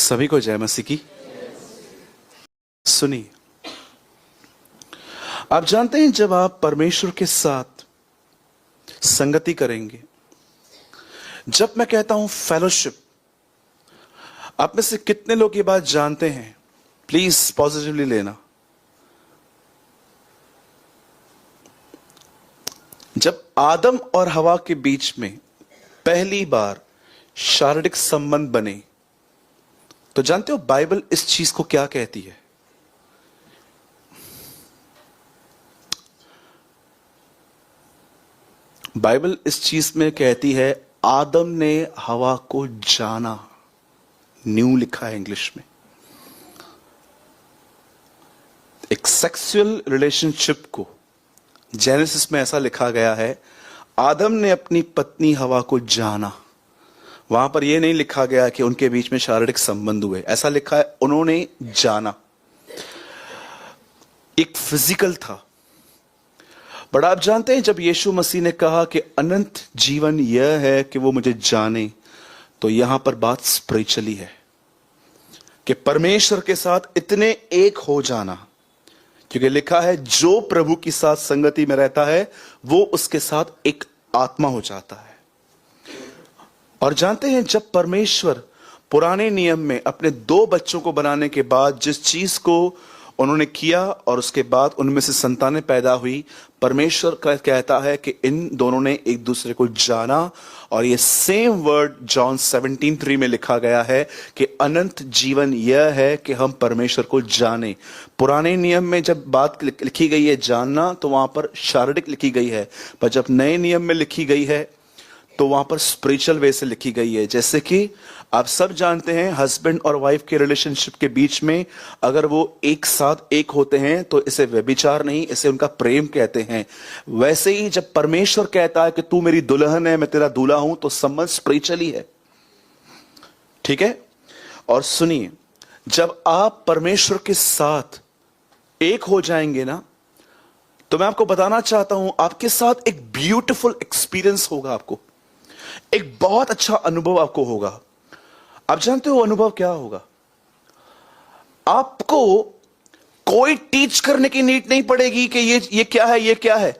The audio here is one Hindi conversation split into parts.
सभी को जय मसीह की। सुनिए, आप जानते हैं जब आप परमेश्वर के साथ संगति करेंगे, जब मैं कहता हूं फेलोशिप, आप में से कितने लोग ये बात जानते हैं? प्लीज पॉजिटिवली लेना। जब आदम और हवा के बीच में पहली बार शारीरिक संबंध बने, तो जानते हो बाइबल इस चीज को क्या कहती है? बाइबल इस चीज में कहती है, आदम ने हवा को जाना। न्यू लिखा है इंग्लिश में। एक सेक्सुअल रिलेशनशिप को जेनेसिस में ऐसा लिखा गया है, आदम ने अपनी पत्नी हवा को जाना। वहां पर यह नहीं लिखा गया कि उनके बीच में शारीरिक संबंध हुए, ऐसा लिखा है उन्होंने जाना। एक फिजिकल था। बट आप जानते हैं जब यीशु मसीह ने कहा कि अनंत जीवन यह है कि वो मुझे जाने, तो यहां पर बात स्पिरिचुअली है कि परमेश्वर के साथ इतने एक हो जाना। क्योंकि लिखा है जो प्रभु के साथ संगति में रहता है वो उसके साथ एक आत्मा हो जाता है। और जानते हैं जब परमेश्वर पुराने नियम में अपने दो बच्चों को बनाने के बाद जिस चीज को उन्होंने किया और उसके बाद उनमें से संतानें पैदा हुई, परमेश्वर का कहता है कि इन दोनों ने एक दूसरे को जाना। और ये सेम वर्ड जॉन 17:3 में लिखा गया है कि अनंत जीवन यह है कि हम परमेश्वर को जाने। पुराने नियम में जब बात लिखी गई है जानना, तो वहां पर शारीरिक लिखी गई है, पर जब नए नियम में लिखी गई है तो वहां पर स्पिरिचुअल वे से लिखी गई है। जैसे कि आप सब जानते हैं हस्बैंड और वाइफ के रिलेशनशिप के बीच में अगर वो एक साथ एक होते हैं तो इसे व्यभिचार नहीं, इसे उनका प्रेम कहते हैं। वैसे ही जब परमेश्वर कहता है कि तू मेरी दुल्हन है, मैं तेरा दूल्हा हूं, तो संबंध स्पिरिचुअली है। ठीक है? और सुनिए, जब आप परमेश्वर के साथ एक हो जाएंगे ना, तो मैं आपको बताना चाहता हूं आपके साथ एक ब्यूटीफुल एक्सपीरियंस होगा। आपको एक बहुत अच्छा अनुभव आपको होगा। आप जानते हो अनुभव क्या होगा? आपको कोई टीच करने की नीड नहीं पड़ेगी कि ये क्या है, ये क्या है।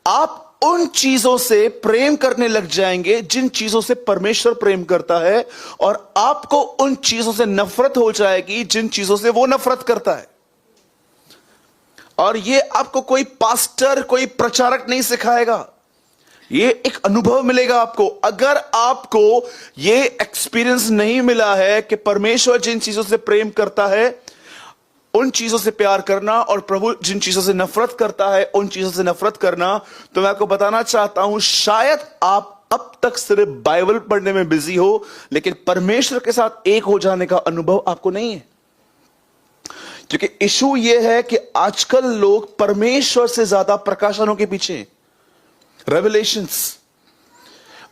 आप उन चीजों से प्रेम करने लग जाएंगे जिन चीजों से परमेश्वर प्रेम करता है, और आपको उन चीजों से नफरत हो जाएगी जिन चीजों से वो नफरत करता है। और ये आपको कोई पास्टर, कोई प्रचारक नहीं सिखाएगा, ये एक अनुभव मिलेगा आपको। अगर आपको ये एक्सपीरियंस नहीं मिला है कि परमेश्वर जिन चीजों से प्रेम करता है उन चीजों से प्यार करना, और प्रभु जिन चीजों से नफरत करता है उन चीजों से नफरत करना, तो मैं आपको बताना चाहता हूं शायद आप अब तक सिर्फ बाइबल पढ़ने में बिजी हो, लेकिन परमेश्वर के साथ एक हो जाने का अनुभव आपको नहीं है। क्योंकि इशू यह है कि आजकल लोग परमेश्वर से ज्यादा प्रकाशनों के पीछे हैं। रेवलेशंस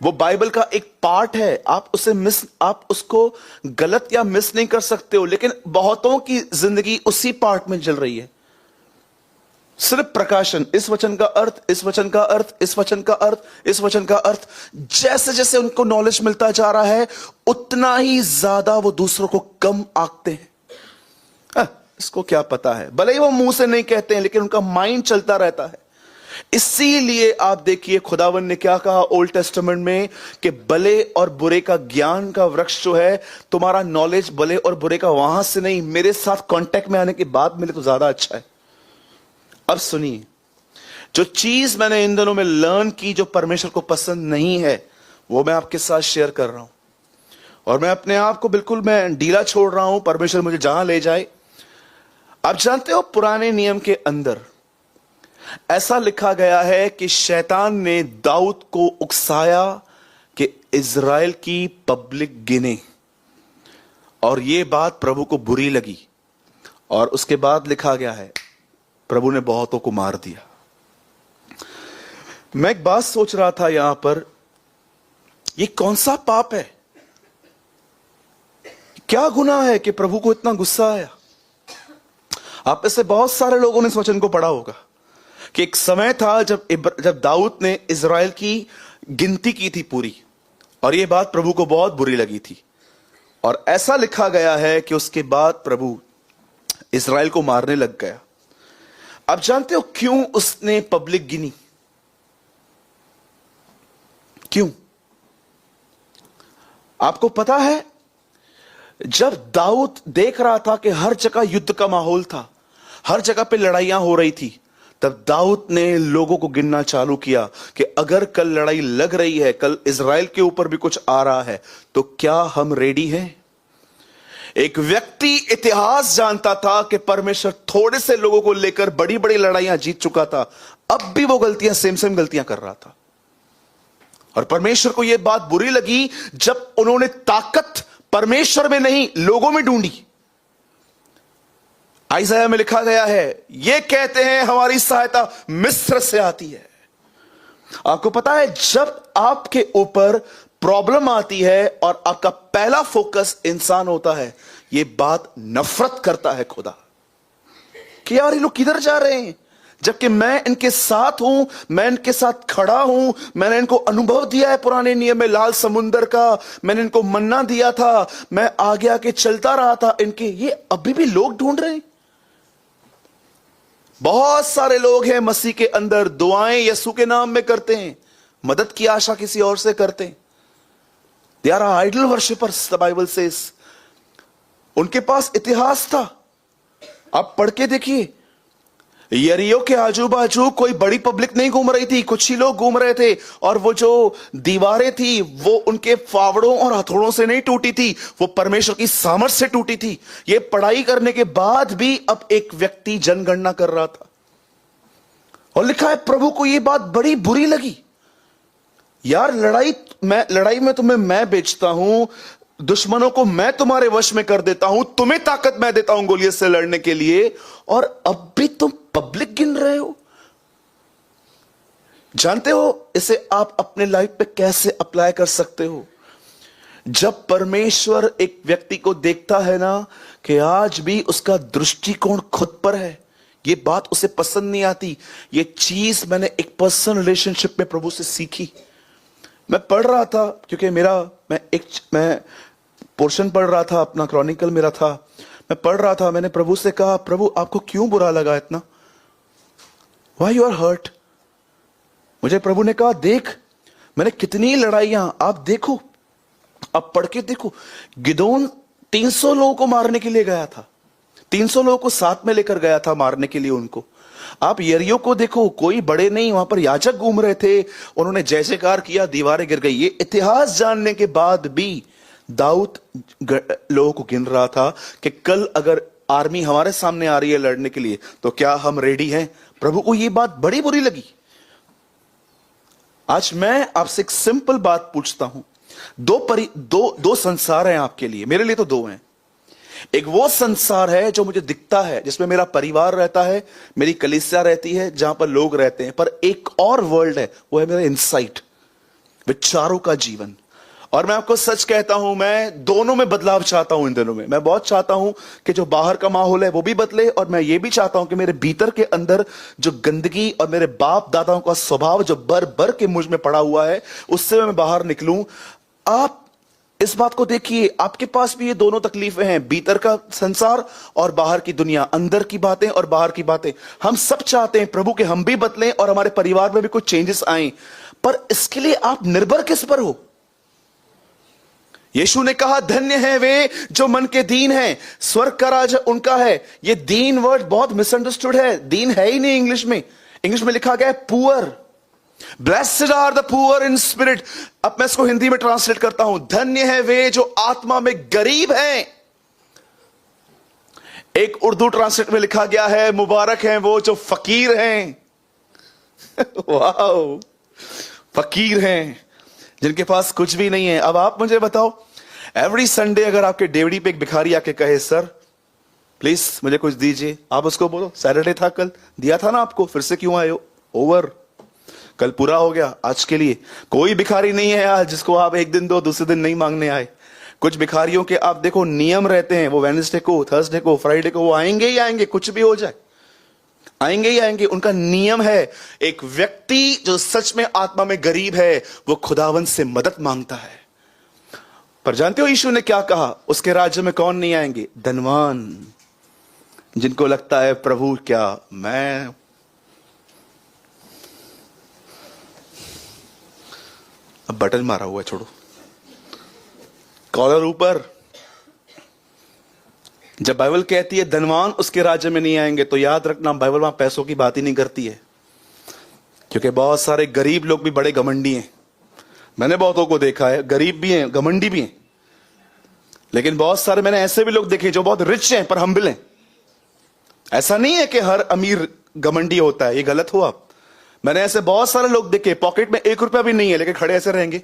वो बाइबल का एक पार्ट है, आप उसको गलत या मिस नहीं कर सकते हो, लेकिन बहुतों की जिंदगी उसी पार्ट में चल रही है। सिर्फ प्रकाशन, इस वचन का अर्थ, इस वचन का अर्थ, इस वचन का अर्थ, इस वचन का अर्थ। जैसे जैसे उनको नॉलेज मिलता जा रहा है उतना ही ज्यादा वो दूसरों को कम आंकते हैं। इसको क्या पता है, भले ही वो मुंह से नहीं कहते हैं, लेकिन उनका माइंड चलता रहता है। इसीलिए आप देखिए खुदावन ने क्या कहा ओल्ड टेस्टामेंट में कि भले और बुरे का ज्ञान का वृक्ष जो है, तुम्हारा नॉलेज भले और बुरे का वहां से नहीं, मेरे साथ कांटेक्ट में आने के बाद मिले तो ज्यादा अच्छा है। अब सुनिए, जो चीज मैंने इन दिनों में लर्न की जो परमेश्वर को पसंद नहीं है, वो मैं आपके साथ शेयर कर रहा हूं। और मैं अपने आप को बिल्कुल मैं ढीला छोड़ रहा हूं, परमेश्वर मुझे जहां ले जाए। आप जानते हो पुराने नियम के अंदर ऐसा लिखा गया है कि शैतान ने दाऊद को उकसाया कि इज़राइल की पब्लिक गिने, और यह बात प्रभु को बुरी लगी, और उसके बाद लिखा गया है प्रभु ने बहुतों को मार दिया। मैं एक बात सोच रहा था यहां पर, यह कौन सा पाप है, क्या गुनाह है कि प्रभु को इतना गुस्सा आया? आप में से बहुत सारे लोगों ने इस वचन को पढ़ा होगा कि एक समय था जब दाऊद ने इज़राइल की गिनती की थी पूरी, और यह बात प्रभु को बहुत बुरी लगी थी। और ऐसा लिखा गया है कि उसके बाद प्रभु इज़राइल को मारने लग गया। आप जानते हो क्यों उसने पब्लिक गिनी? क्यों? आपको पता है, जब दाऊद देख रहा था कि हर जगह युद्ध का माहौल था, हर जगह पे लड़ाइयां हो रही थी, तब दाऊद ने लोगों को गिनना चालू किया कि अगर कल लड़ाई लग रही है, कल इज़राइल के ऊपर भी कुछ आ रहा है, तो क्या हम रेडी हैं? एक व्यक्ति इतिहास जानता था कि परमेश्वर थोड़े से लोगों को लेकर बड़ी बड़ी लड़ाइयां जीत चुका था, अब भी वो गलतियां सेम गलतियां कर रहा था। और परमेश्वर को यह बात बुरी लगी जब उन्होंने ताकत परमेश्वर में नहीं, लोगों में ढूंढी। आइज़ाया में लिखा गया है, ये कहते हैं हमारी सहायता मिस्र से आती है। आपको पता है, जब आपके ऊपर प्रॉब्लम आती है और आपका पहला फोकस इंसान होता है, यह बात नफरत करता है खुदा कि यार ये लोग किधर जा रहे हैं, जबकि मैं इनके साथ हूं, मैं इनके साथ खड़ा हूं, मैंने इनको अनुभव दिया है पुराने नियम में लाल समुंदर का, मैंने इनको मन्ना दिया था, मैं आगे आगे चलता रहा था इनके, ये अभी भी लोग ढूंढ रहे हैं। बहुत सारे लोग हैं मसीह के अंदर, दुआएं यीशु के नाम में करते हैं, मदद की आशा किसी और से करते हैं। They are idol worshippers, the Bible says. उनके पास इतिहास था, आप पढ़ के देखिए, यरीहो के आजू बाजू कोई बड़ी पब्लिक नहीं घूम रही थी, कुछ ही लोग घूम रहे थे, और वो जो दीवारें थी वो उनके फावड़ों और हथौड़ों से नहीं टूटी थी, वो परमेश्वर की सामर्थ से टूटी थी। ये पढ़ाई करने के बाद भी अब एक व्यक्ति जनगणना कर रहा था, और लिखा है प्रभु को ये बात बड़ी बुरी लगी। यार लड़ाई में तुम्हें मैं बेचता हूं, दुश्मनों को मैं तुम्हारे वश में कर देता हूं, तुम्हें ताकत मैं देता हूं गोलियत से लड़ने के लिए, और अब भी तुम पब्लिक गिन रहे हो। जानते हो इसे आप अपने लाइफ पे कैसे अप्लाई कर सकते हो? जब परमेश्वर एक व्यक्ति को देखता है ना कि आज भी उसका दृष्टिकोण खुद पर है, ये बात उसे पसंद नहीं आती। ये चीज मैंने एक पर्सनल रिलेशनशिप में प्रभु से सीखी। मैं पढ़ रहा था, क्योंकि मैं पोर्शन पढ़ रहा था, अपना क्रॉनिकल मेरा था, मैं पढ़ रहा था, मैंने प्रभु से कहा, प्रभु आपको क्यों बुरा लगा इतना? Why you are hurt? मुझे प्रभु ने कहा, देख मैंने कितनी लड़ाइयां, आप देखो, आप पढ़ के देखो, गिदोन 300 लोगों को मारने के लिए गया था, 300 लोगों को साथ में लेकर गया था मारने के लिए उनको। आप यरीहो को देखो, कोई बड़े नहीं, वहां पर याजक घूम रहे थे, उन्होंने जय जयकार किया, दीवारें गिर गई। ये इतिहास जानने के बाद भी दाऊद लोगों को गिन रहा था कि कल अगर आर्मी हमारे सामने आ रही है लड़ने के लिए, तो क्या हम रेडी हैं? प्रभु को यह बात बड़ी बुरी लगी। आज मैं आपसे एक सिंपल बात पूछता हूं, दो संसार हैं आपके लिए, मेरे लिए तो दो हैं। एक वो संसार है जो मुझे दिखता है, जिसमें मेरा परिवार रहता है, मेरी कलीसिया रहती है, जहां पर लोग रहते हैं, पर एक और वर्ल्ड है, वो है मेरा इनसाइट, विचारों का जीवन। और मैं आपको सच कहता हूं, मैं दोनों में बदलाव चाहता हूं। इन दिनों में मैं बहुत चाहता हूं कि जो बाहर का माहौल है वो भी बदले, और मैं ये भी चाहता हूं कि मेरे भीतर के अंदर जो गंदगी और मेरे बाप दादाओं का स्वभाव जो बर के मुझ में पड़ा हुआ है, उससे मैं बाहर निकलूं। आप इस बात को देखिए, आपके पास भी ये दोनों तकलीफें हैं, भीतर का संसार और बाहर की दुनिया, अंदर की बातें और बाहर की बातें। हम सब चाहते हैं प्रभु के हम भी बदलें और हमारे परिवार में भी कुछ चेंजेस आए, पर इसके लिए आप निर्भर किस पर हो? यीशु ने कहा, धन्य है वे जो मन के दीन हैं, स्वर्ग का राज उनका है। ये दीन वर्ड बहुत मिसअंडरस्टूड है, दीन है ही नहीं इंग्लिश में। इंग्लिश में लिखा गया है poor, blessed are the poor in spirit. अब मैं इसको हिंदी में ट्रांसलेट करता हूं, धन्य है वे जो आत्मा में गरीब हैं। एक उर्दू ट्रांसलेट में लिखा गया है, मुबारक हैं वो जो फकीर हैं। वाह, फकीर हैं जिनके पास कुछ भी नहीं है। अब आप मुझे बताओ, एवरी संडे अगर आपके डेवड़ी पे एक भिखारी आके कहे, सर प्लीज मुझे कुछ दीजिए, आप उसको बोलो, सैटरडे था कल, दिया था ना आपको, फिर से क्यों आए हो? ओवर, कल पूरा हो गया आज के लिए। कोई भिखारी नहीं है आज जिसको आप एक दिन दो, दूसरे दिन नहीं मांगने आए। कुछ भिखारियों के आप देखो नियम रहते हैं, वो वेडनेसडे को, थर्सडे को, फ्राइडे को वो आएंगे ही आएंगे, कुछ भी हो जाए आएंगे ही आएंगे, उनका नियम है। एक व्यक्ति जो सच में आत्मा में गरीब है, वो खुदावन से मदद मांगता है। पर जानते हो यीशु ने क्या कहा? उसके राज्य में कौन नहीं आएंगे? धनवान, जिनको लगता है प्रभु क्या मैं अब बटन मारा हुआ है, छोड़ो, कॉलर ऊपर। जब बाइबल कहती है धनवान उसके राज्य में नहीं आएंगे, तो याद रखना बाइबल वहां पैसों की बात ही नहीं करती है, क्योंकि बहुत सारे गरीब लोग भी बड़े घमंडी हैं। मैंने बहुतों को देखा है, गरीब भी हैं, घमंडी भी हैं, लेकिन बहुत सारे मैंने ऐसे भी लोग देखे जो बहुत रिच हैं पर हम्बल हैं। ऐसा नहीं है कि हर अमीर घमंडी होता है, ये गलत हुआ। मैंने ऐसे बहुत सारे लोग देखे, पॉकेट में 1 रुपया भी नहीं है, लेकिन खड़े ऐसे रहेंगे।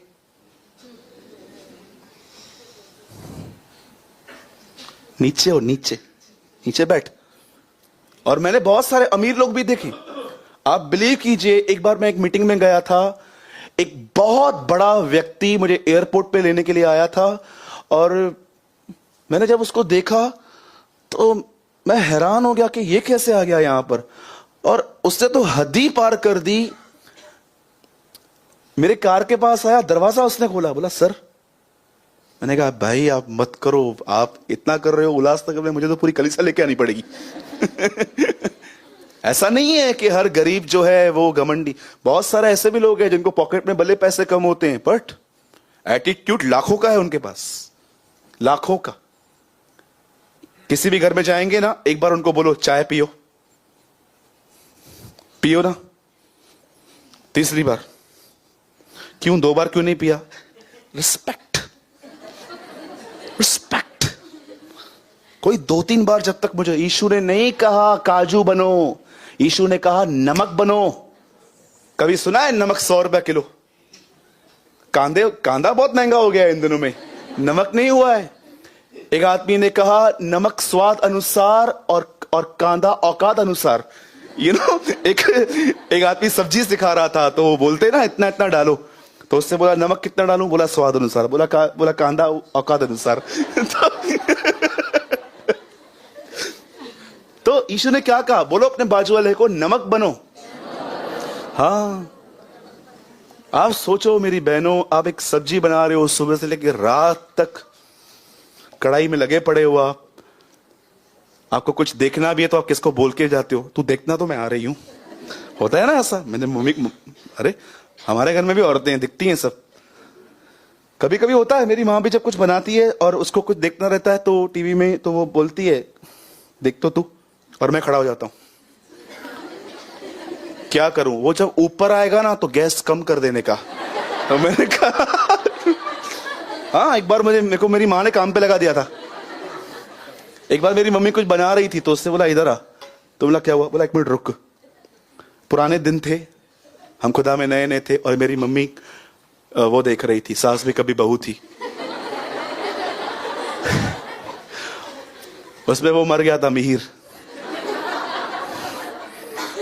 नीचे हो, नीचे नीचे बैठ। और मैंने बहुत सारे अमीर लोग भी देखे। आप बिलीव कीजिए, एक बार मैं एक मीटिंग में गया था, एक बहुत बड़ा व्यक्ति मुझे एयरपोर्ट पे लेने के लिए आया था, और मैंने जब उसको देखा तो मैं हैरान हो गया कि ये कैसे आ गया यहां पर। और उसने तो हद ही पार कर दी। मेरे कार के पास आया, दरवाजा उसने खोला, बोला सर। मैंने कहा भाई आप मत करो, आप इतना कर रहे हो उल्लासनगर में, मुझे तो पूरी कलीसिया लेके आनी पड़ेगी। ऐसा नहीं है कि हर गरीब जो है वो घमंडी। बहुत सारे ऐसे भी लोग हैं जिनको पॉकेट में भले पैसे कम होते हैं, बट एटीट्यूड लाखों का है उनके पास, लाखों का। किसी भी घर में जाएंगे ना, एक बार उनको बोलो चाय पियो, पियो ना। तीसरी बार क्यों, 2 बार क्यों नहीं पिया? Respect, respect. कोई 2-3 बार, जब तक मुझे यीशु ने नहीं कहा काजू बनो, यीशु ने कहा नमक बनो। कभी सुना है नमक 100 रुपए किलो? कांदा बहुत महंगा हो गया है इन दिनों में, नमक नहीं हुआ है। एक आदमी ने कहा नमक स्वाद अनुसार और कांदा औकात अनुसार। एक आदमी सब्जी सिखा रहा था, तो वो बोलते ना इतना इतना डालो, तो उससे बोला नमक कितना डालूं? बोला स्वाद अनुसार। बोला कांदा औकात अनुसार। तो यीशु ने क्या कहा? बोलो अपने बाजू वाले को नमक बनो। हाँ, आप सोचो मेरी बहनों, आप एक सब्जी बना रहे हो, सुबह से लेकर रात तक कढ़ाई में लगे पड़े हो। आपको कुछ देखना भी है तो आप किसको बोल के जाते हो? तू देखना, तो मैं आ रही हूं। होता है ना ऐसा। मैंने मम्मी, अरे हमारे घर में भी औरतें हैं, दिखती हैं सब। कभी कभी होता है, मेरी माँ भी जब कुछ बनाती है और उसको कुछ देखना रहता है तो टीवी में, तो वो बोलती है देख तो तू, और मैं खड़ा हो जाता हूं। क्या करूं? वो जब ऊपर आएगा ना तो गैस कम कर देने का। तो मैंने कहा हाँ, एक बार मेरे को मेरी माँ ने काम पे लगा दिया था। एक बार मेरी मम्मी कुछ बना रही थी, तो उससे बोला इधर आ। तो बोला क्या हुआ? बोला 1 मिनट रुक। पुराने दिन थे, हम खुदा में नए नए थे, और मेरी मम्मी वो देख रही थी, सास भी कभी बहू थी। उसमें वो मर गया था मिहिर,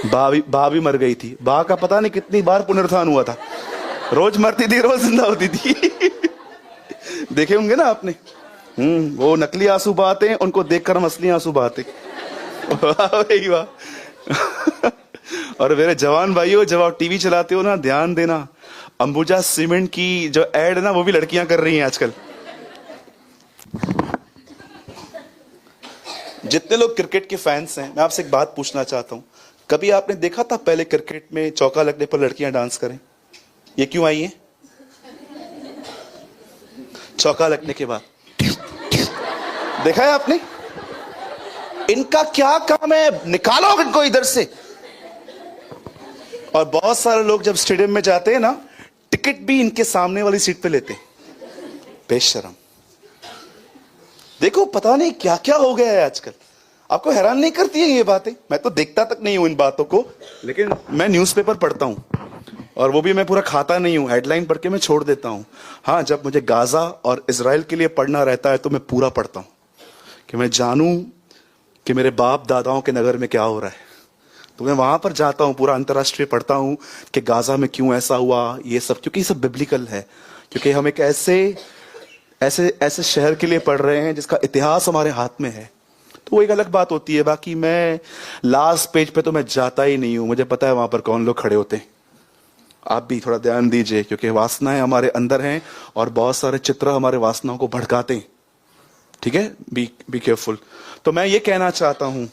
बा भी मर गई थी। बा का पता नहीं कितनी बार पुनरुत्थान हुआ था, रोज मरती थी रोज जिंदा होती थी। देखे होंगे ना आपने। वो नकली आंसू बहाते हैं, उनको देखकर हम असली आंसू बहाते। वाह वाह। और मेरे जवान भाइयों, जब आप टीवी चलाते हो ना, ध्यान देना, अंबुजा सीमेंट की जो एड है ना, वो भी लड़कियां कर रही हैं आजकल। जितने लोग क्रिकेट के फैंस हैं, मैं आपसे एक बात पूछना चाहता हूं, कभी आपने देखा था पहले क्रिकेट में चौका लगने पर लड़कियां डांस करें? ये क्यों आई है? चौका लगने के बाद देखा है आपने? इनका क्या काम है? निकालो इनको इधर से। और बहुत सारे लोग जब स्टेडियम में जाते हैं ना, टिकट भी इनके सामने वाली सीट पे लेते हैं। बेशरम। देखो, पता नहीं क्या क्या हो गया है आजकल। आपको हैरान नहीं करती है ये बातें? मैं तो देखता तक नहीं हूं इन बातों को, लेकिन मैं न्यूज़पेपर पढ़ता हूं, और वो भी मैं पूरा खाता नहीं हूं, हेडलाइन पढ़ के मैं छोड़ देता हूं। हाँ, जब मुझे गाजा और इजराइल के लिए पढ़ना रहता है तो मैं पूरा पढ़ता हूं, कि मैं जानूं कि मेरे बाप दादाओं के नगर में क्या हो रहा है। तो मैं वहां पर जाता हूं, पूरा अंतर्राष्ट्रीय पढ़ता हूं कि गाजा में क्यों ऐसा हुआ, ये सब, क्योंकि ये सब बिब्लिकल है। क्योंकि हम एक ऐसे शहर के लिए पढ़ रहे हैं जिसका इतिहास हमारे हाथ में है। तो वो एक अलग बात होती है। बाकी मैं लास्ट पेज पे तो मैं जाता ही नहीं हूं, मुझे पता है वहां पर कौन लोग खड़े होते हैं। आप भी थोड़ा ध्यान दीजिए, क्योंकि वासनाएं हमारे अंदर हैं और बहुत सारे चित्र हमारे वासनाओं को भड़काते हैं। ठीक है, बी केयरफुल। तो मैं ये कहना चाहता हूं,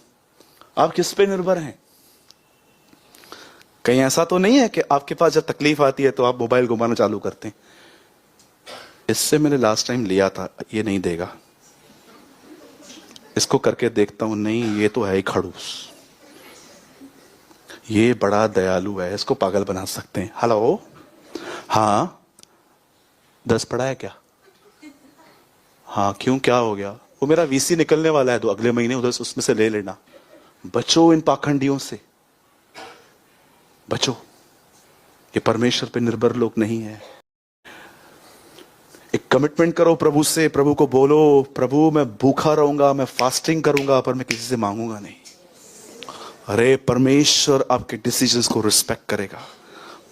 आप किस पे निर्भर हैं? कहीं ऐसा तो नहीं है कि आपके पास जब तकलीफ आती है तो आप मोबाइल घुमाना चालू करते हैं, इससे मैंने लास्ट टाइम लिया था, ये नहीं देगा, इसको करके देखता हूं, नहीं ये तो है ही खड़ूस, ये बड़ा दयालु है, इसको पागल बना सकते हैं। हेलो, हाँ 10 पड़ा है क्या? हाँ क्यों, क्या हो गया? वो मेरा वीसी निकलने वाला है तो अगले महीने उधर उसमें से ले लेना। बचो इन पाखंडियों से, बचो। ये परमेश्वर पे निर्भर लोग नहीं है। एक कमिटमेंट करो प्रभु से, प्रभु को बोलो, प्रभु मैं भूखा रहूंगा, मैं फास्टिंग करूंगा, पर मैं किसी से मांगूंगा नहीं। अरे परमेश्वर आपके डिसीजंस को रिस्पेक्ट करेगा।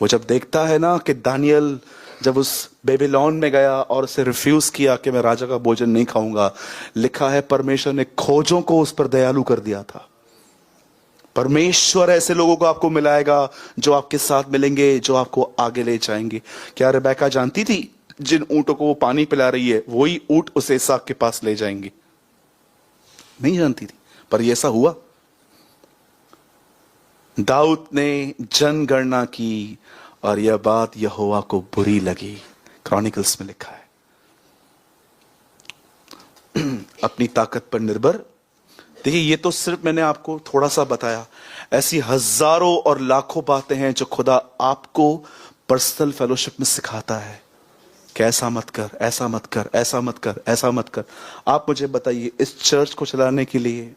वो जब देखता है ना कि दानियल जब उस बेबीलोन में गया और उसे रिफ्यूज किया कि मैं राजा का भोजन नहीं खाऊंगा, लिखा है परमेश्वर ने खोजों को उस पर दयालु कर दिया था। परमेश्वर ऐसे लोगों को आपको मिलाएगा जो आपके साथ मिलेंगे, जो आपको आगे ले जाएंगे। क्या रेबेका जानती थी जिन ऊंटों को वो पानी पिला रही है वही ऊंट उसे इसहाक के पास ले जाएंगे? नहीं जानती थी, पर ये ऐसा हुआ। दाऊद ने जनगणना की और यह बात यहोवा को बुरी लगी, क्रॉनिकल्स में लिखा है। अपनी ताकत पर निर्भर। देखिए, ये तो सिर्फ मैंने आपको थोड़ा सा बताया, ऐसी हजारों और लाखों बातें हैं जो खुदा आपको पर्सनल फेलोशिप में सिखाता है कि ऐसा मत कर, ऐसा मत कर, ऐसा मत कर, ऐसा मत कर। आप मुझे बताइए, इस चर्च को चलाने के लिए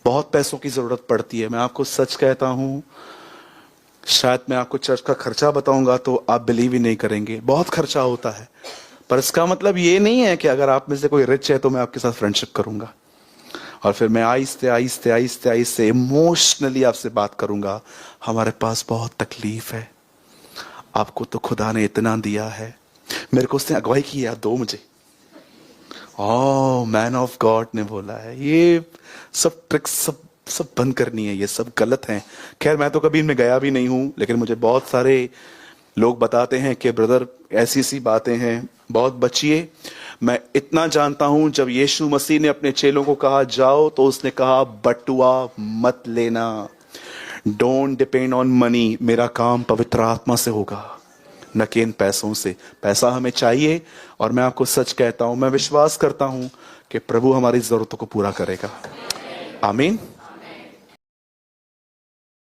बहुत पैसों की जरूरत पड़ती है। मैं आपको सच कहता हूं, शायद मैं आपको चर्च का खर्चा बताऊंगा तो आप बिलीव ही नहीं करेंगे, बहुत खर्चा होता है। पर इसका मतलब ये नहीं है कि अगर आप में से कोई रिच है तो मैं आपके साथ फ्रेंडशिप करूंगा और फिर मैं आहिस्ते आहिस्ते आहिस्ते आहिस्ते इमोशनली आपसे बात करूंगा। हमारे पास बहुत तकलीफ है, आपको तो खुदा ने इतना दिया है। मेरे को उसने अगुवाई की है, दो मुझे। ओह, मैन ऑफ गॉड ने बोला है। ये सब ट्रिक्स सब बंद करनी है, ये सब गलत हैं। खैर मैं तो कभी इनमें गया भी नहीं हूं, लेकिन मुझे बहुत सारे लोग बताते हैं कि ब्रदर ऐसी सी बातें हैं, बहुत बचिए। मैं इतना जानता हूं, जब यीशु मसीह ने अपने चेलों को कहा जाओ, तो उसने कहा बटुआ मत लेना, डोंट डिपेंड ऑन मनी। मेरा काम पवित्र आत्मा से होगा, न कि इन पैसों से। पैसा हमें चाहिए, और मैं आपको सच कहता हूं, मैं विश्वास करता हूं कि प्रभु हमारी जरूरतों को पूरा करेगा। आमीन।